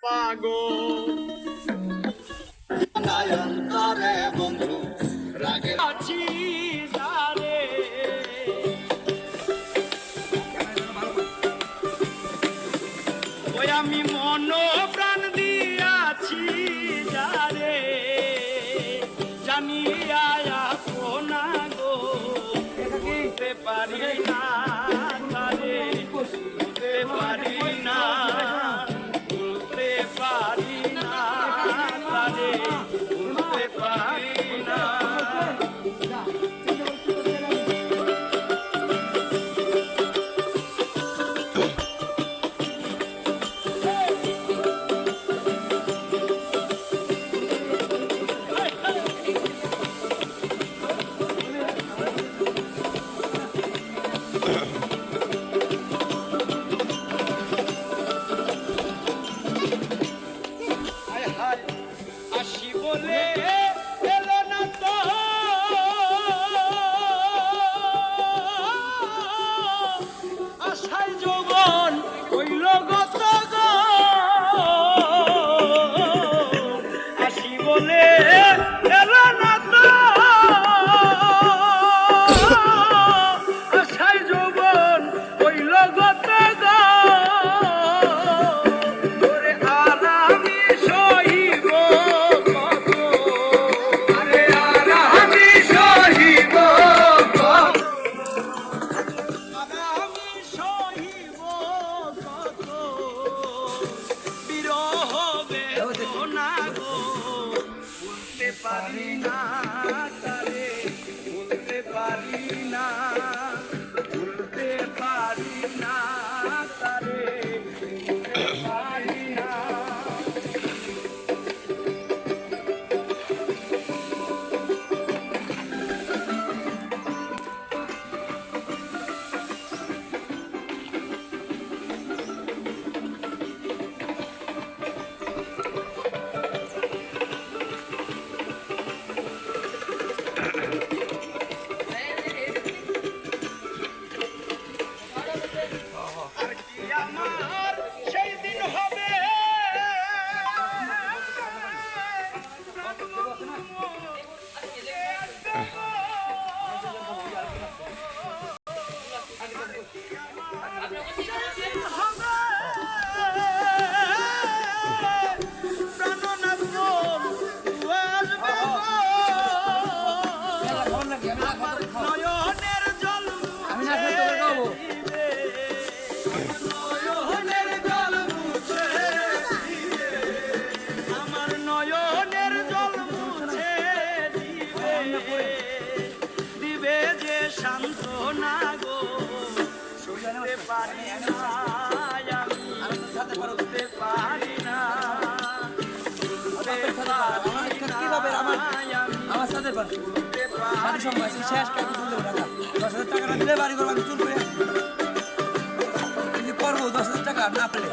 পাগল অন্তরে বন্ধু রাগে আছি যারে ওই আমি মন প্রাণ দিয়াছি যারে জানিয়া কোনা গো বলতে পারি না তারে বলতে পারি না বলতে পারি না তারে বলতে পারি না আসি বলে এলো না তো আশায় যৌবন হইল গত গো আসি বলে এলো না তো আশায় যৌবন হইল গত গো পারি না তারে বলতে পারি না বলতে পারি না তারে বলতে পারি না আমার সেই দিন হবে নয়নের জল আমার নয়নের জল মুছে দিবে যে সান্ত্বনা গো শুনতে পারি না আমি বলতে পারি না আমার সাথে সময় শেষ টাকা 10,000 টাকা না দিলে বাড়ি করবো আমি চুল করে করবো 10,000 টাকা না পেলে